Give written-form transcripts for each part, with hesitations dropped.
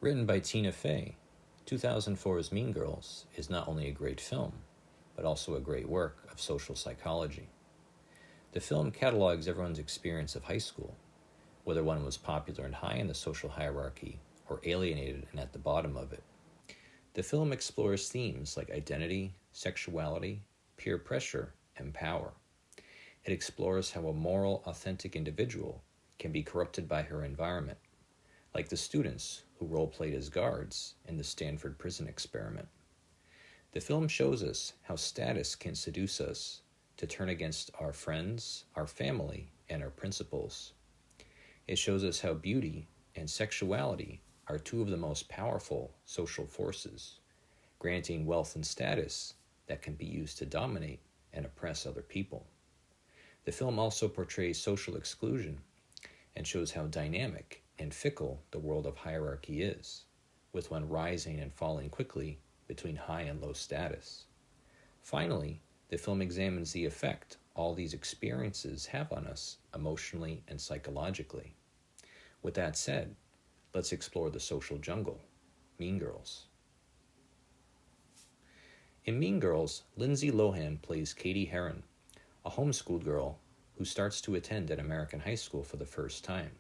Written by Tina Fey, 2004's Mean Girls is not only a great film, but also a great work of social psychology. The film catalogs everyone's experience of high school, whether one was popular and high in the social hierarchy or alienated and at the bottom of it. The film explores themes like identity, sexuality, peer pressure, and power. It explores how a moral, authentic individual can be corrupted by her environment, like the students who role-played as guards in the Stanford prison experiment. The film shows us how status can seduce us to turn against our friends, our family, and our principles. It shows us how beauty and sexuality are two of the most powerful social forces, granting wealth and status that can be used to dominate and oppress other people. The film also portrays social exclusion and shows how dynamic and fickle the world of hierarchy is, with one rising and falling quickly between high and low status. Finally, the film examines the effect all these experiences have on us emotionally and psychologically. With that said, let's explore the social jungle, Mean Girls. In Mean Girls, Lindsay Lohan plays Cady Heron, a homeschooled girl who starts to attend an American high school for the first time.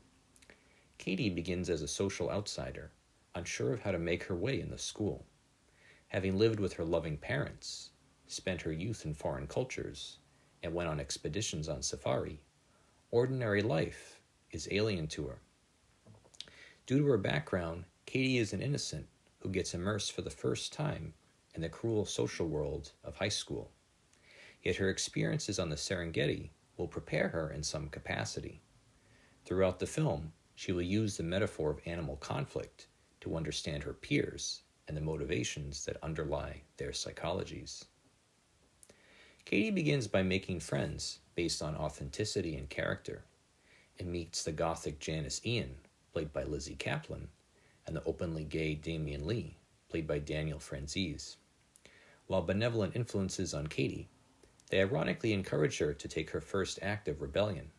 Cady begins as a social outsider, unsure of how to make her way in the school. Having lived with her loving parents, spent her youth in foreign cultures, and went on expeditions on safari, ordinary life is alien to her. Due to her background, Cady is an innocent who gets immersed for the first time in the cruel social world of high school. Yet her experiences on the Serengeti will prepare her in some capacity. Throughout the film, she will use the metaphor of animal conflict to understand her peers and the motivations that underlie their psychologies. Cady begins by making friends based on authenticity and character, and meets the gothic Janice Ian, played by Lizzie Kaplan, and the openly gay Damian Lee, played by Daniel Franzese. While benevolent influences on Cady, they ironically encourage her to take her first act of rebellion,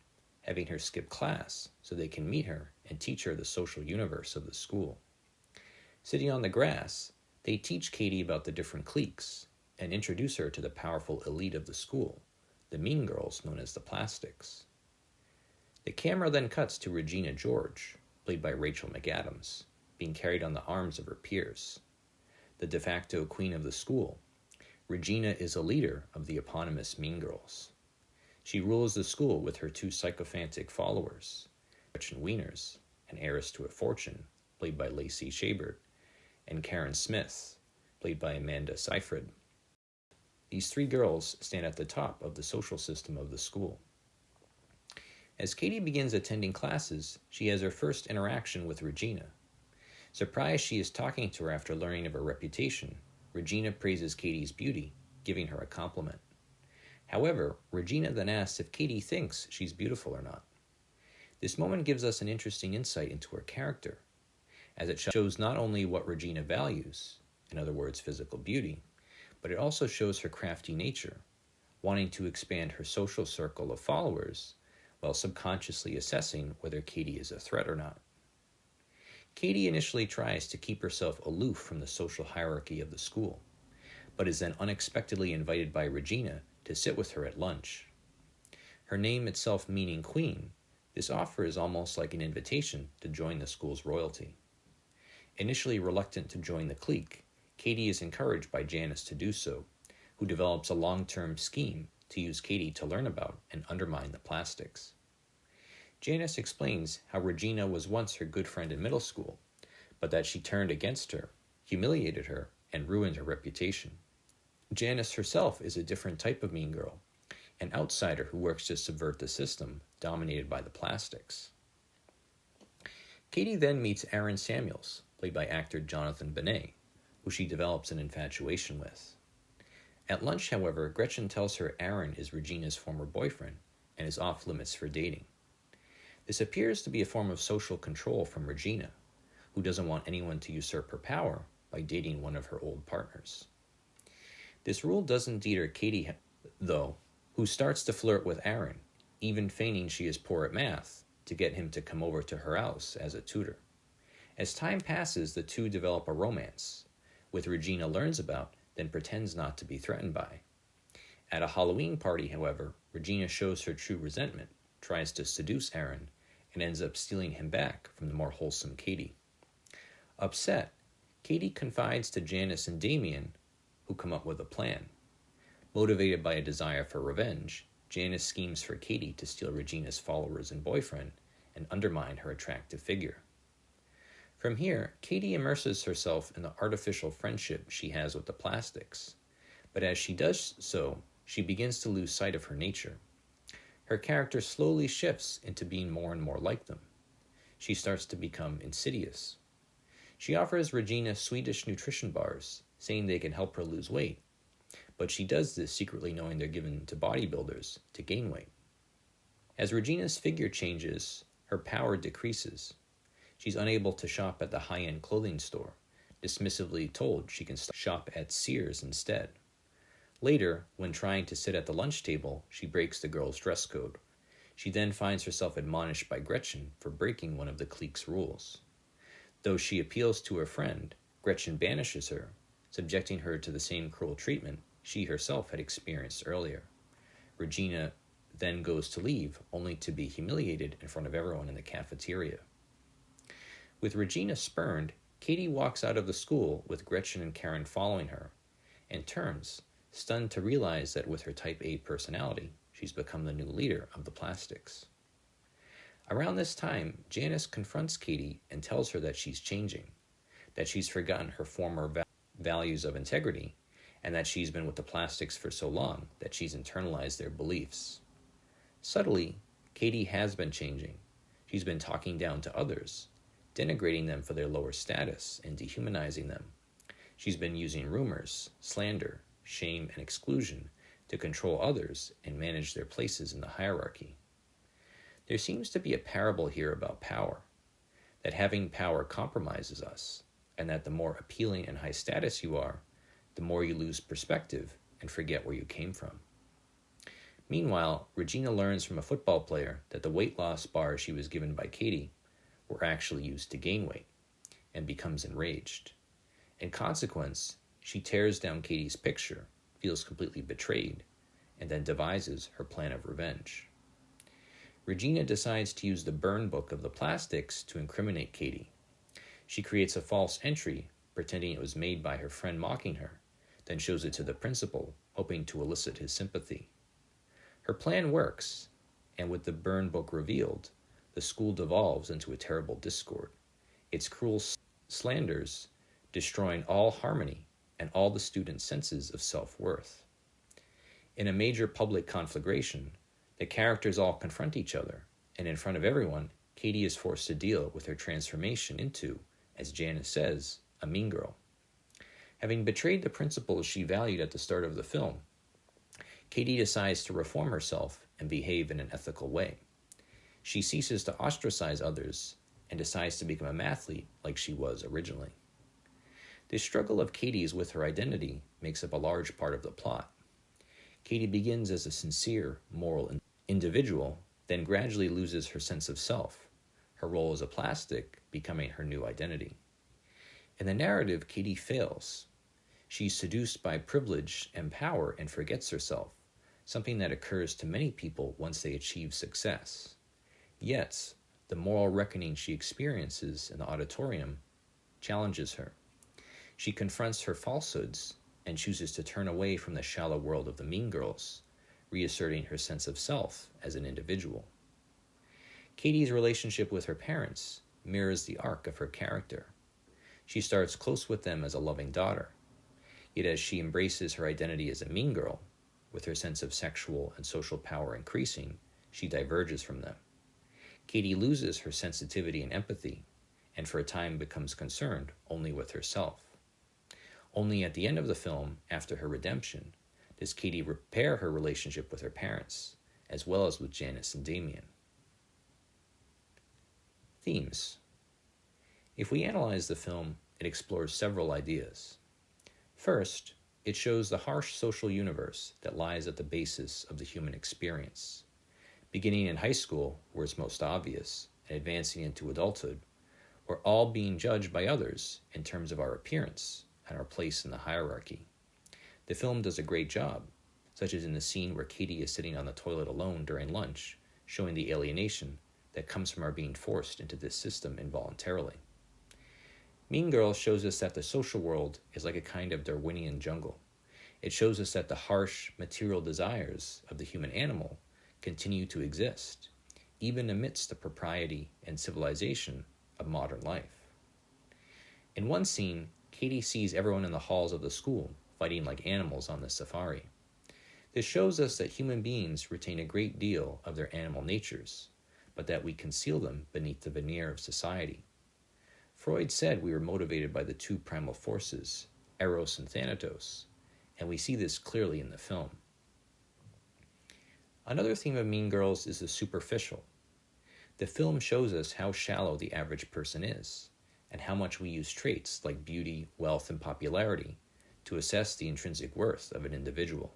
having her skip class so they can meet her and teach her the social universe of the school. Sitting on the grass, they teach Cady about the different cliques and introduce her to the powerful elite of the school, the Mean Girls known as the Plastics. The camera then cuts to Regina George, played by Rachel McAdams, being carried on the arms of her peers. The de facto queen of the school, Regina is a leader of the eponymous Mean Girls. She rules the school with her two sycophantic followers, Gretchen Wieners, an heiress to a fortune, played by Lacey Chabert, and Karen Smith, played by Amanda Seyfried. These three girls stand at the top of the social system of the school. As Cady begins attending classes, she has her first interaction with Regina. Surprised she is talking to her after learning of her reputation, Regina praises Cady's beauty, giving her a compliment. However, Regina then asks if Cady thinks she's beautiful or not. This moment gives us an interesting insight into her character, as it shows not only what Regina values, in other words, physical beauty, but it also shows her crafty nature, wanting to expand her social circle of followers while subconsciously assessing whether Cady is a threat or not. Cady initially tries to keep herself aloof from the social hierarchy of the school, but is then unexpectedly invited by Regina to sit with her at lunch. Her name itself meaning queen, this offer is almost like an invitation to join the school's royalty. Initially reluctant to join the clique, Cady is encouraged by Janice to do so, who develops a long-term scheme to use Cady to learn about and undermine the Plastics. Janice explains how Regina was once her good friend in middle school, but that she turned against her, humiliated her, and ruined her reputation. Janice herself is a different type of mean girl, an outsider who works to subvert the system dominated by the Plastics. Cady then meets Aaron Samuels, played by actor Jonathan Benet, who she develops an infatuation with. At lunch, however, Gretchen tells her Aaron is Regina's former boyfriend and is off limits for dating. This appears to be a form of social control from Regina, who doesn't want anyone to usurp her power by dating one of her old partners. This rule doesn't deter Cady, though, who starts to flirt with Aaron, even feigning she is poor at math, to get him to come over to her house as a tutor. As time passes, the two develop a romance, which Regina learns about, then pretends not to be threatened by. At a Halloween party, however, Regina shows her true resentment, tries to seduce Aaron, and ends up stealing him back from the more wholesome Katie. Upset, Katie confides to Janice and Damien, who come up with a plan. Motivated by a desire for revenge, Janice schemes for Katie to steal Regina's followers and boyfriend and undermine her attractive figure. From here, Katie immerses herself in the artificial friendship she has with the plastics, but as she does so, she begins to lose sight of her nature. Her character slowly shifts into being more and more like them. She starts to become insidious. She offers Regina Swedish nutrition bars, saying they can help her lose weight, but she does this secretly knowing they're given to bodybuilders to gain weight. As Regina's figure changes, her power decreases. She's unable to shop at the high-end clothing store, dismissively told she can shop at Sears instead. Later, when trying to sit at the lunch table, she breaks the girls' dress code. She then finds herself admonished by Gretchen for breaking one of the clique's rules. Though she appeals to her friend, Gretchen banishes her, subjecting her to the same cruel treatment she herself had experienced earlier. Regina then goes to leave, only to be humiliated in front of everyone in the cafeteria. With Regina spurned, Katie walks out of the school with Gretchen and Karen following her, and turns, stunned to realize that with her type A personality, she's become the new leader of the plastics. Around this time, Janice confronts Katie and tells her that she's changing, that she's forgotten her former values of integrity, and that she's been with the plastics for so long that she's internalized their beliefs. Subtly, Katie has been changing. She's been talking down to others, denigrating them for their lower status and dehumanizing them. She's been using rumors, slander, shame, and exclusion to control others and manage their places in the hierarchy. There seems to be a parable here about power, that having power compromises us, and that the more appealing and high status you are, the more you lose perspective and forget where you came from. Meanwhile, Regina learns from a football player that the weight loss bars she was given by Katie were actually used to gain weight, and becomes enraged. In consequence, she tears down Katie's picture, feels completely betrayed, and then devises her plan of revenge. Regina decides to use the burn book of the plastics to incriminate Katie. She creates a false entry, pretending it was made by her friend mocking her, then shows it to the principal, hoping to elicit his sympathy. Her plan works, and with the burn book revealed, the school devolves into a terrible discord, its cruel slanders destroying all harmony and all the students' senses of self-worth. In a major public conflagration, the characters all confront each other, and in front of everyone, Katie is forced to deal with her transformation into, as Janice says, a mean girl. Having betrayed the principles she valued at the start of the film, Katie decides to reform herself and behave in an ethical way. She ceases to ostracize others and decides to become a mathlete like she was originally. This struggle of Katie's with her identity makes up a large part of the plot. Katie begins as a sincere, moral individual, then gradually loses her sense of self, her role as a plastic becoming her new identity. In the narrative, Katie fails. She's seduced by privilege and power and forgets herself, something that occurs to many people once they achieve success. Yet, the moral reckoning she experiences in the auditorium challenges her. She confronts her falsehoods and chooses to turn away from the shallow world of the mean girls, reasserting her sense of self as an individual. Katie's relationship with her parents mirrors the arc of her character. She starts close with them as a loving daughter, yet as she embraces her identity as a mean girl, with her sense of sexual and social power increasing, she diverges from them. Katie loses her sensitivity and empathy, and for a time becomes concerned only with herself. Only at the end of the film, after her redemption, does Katie repair her relationship with her parents, as well as with Janice and Damien. Themes. If we analyze the film, it explores several ideas. First, it shows the harsh social universe that lies at the basis of the human experience. Beginning in high school, where it's most obvious, and advancing into adulthood, We're all being judged by others in terms of our appearance and our place in the hierarchy. The film does a great job, such as in the scene where Katie is sitting on the toilet alone during lunch, showing the alienation that comes from our being forced into this system involuntarily. Mean Girls shows us that the social world is like a kind of Darwinian jungle. It shows us that the harsh, material desires of the human animal continue to exist, even amidst the propriety and civilization of modern life. In one scene, Katie sees everyone in the halls of the school fighting like animals on the safari. This shows us that human beings retain a great deal of their animal natures, but that we conceal them beneath the veneer of society. Freud said we were motivated by the two primal forces, Eros and Thanatos, and we see this clearly in the film. Another theme of Mean Girls is the superficial. The film shows us how shallow the average person is, and how much we use traits like beauty, wealth, and popularity to assess the intrinsic worth of an individual.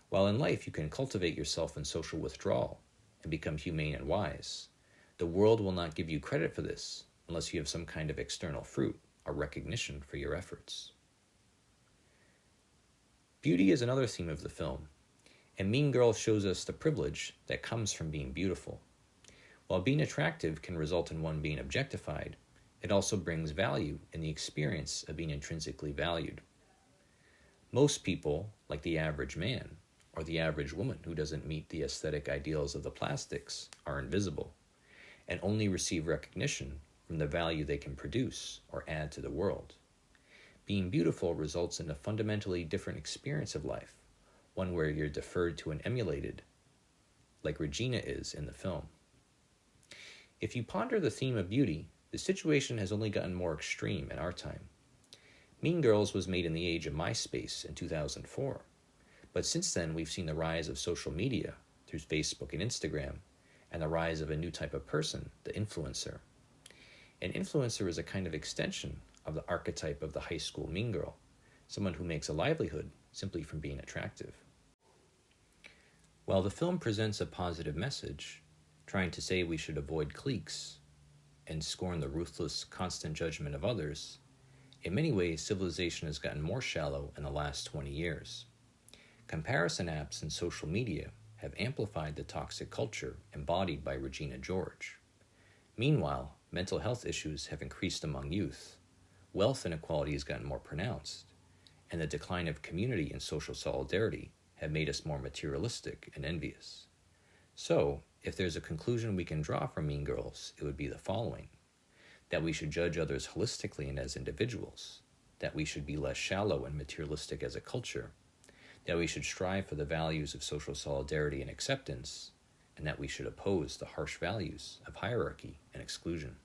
While in life you can cultivate yourself in social withdrawal and become humane and wise, the world will not give you credit for this unless you have some kind of external fruit or recognition for your efforts. Beauty is another theme of the film, and Mean Girls shows us the privilege that comes from being beautiful. While being attractive can result in one being objectified, it also brings value in the experience of being intrinsically valued. Most people, like the average man, or the average woman who doesn't meet the aesthetic ideals of the plastics, are invisible, and only receive recognition from the value they can produce or add to the world. Being beautiful results in a fundamentally different experience of life, one where you're deferred to and emulated, like Regina is in the film. If you ponder the theme of beauty, the situation has only gotten more extreme in our time. Mean Girls was made in the age of MySpace in 2004, but since then we've seen the rise of social media through Facebook and Instagram, and the rise of a new type of person, the influencer. An influencer is a kind of extension of the archetype of the high school mean girl, someone who makes a livelihood simply from being attractive. While the film presents a positive message, trying to say we should avoid cliques and scorn the ruthless, constant judgment of others, in many ways civilization has gotten more shallow in the last 20 years. Comparison apps and social media have amplified the toxic culture embodied by Regina George. Meanwhile, mental health issues have increased among youth, wealth inequality has gotten more pronounced, and the decline of community and social solidarity have made us more materialistic and envious. So, if there's a conclusion we can draw from Mean Girls, it would be the following: that we should judge others holistically and as individuals, that we should be less shallow and materialistic as a culture, that we should strive for the values of social solidarity and acceptance, and that we should oppose the harsh values of hierarchy and exclusion.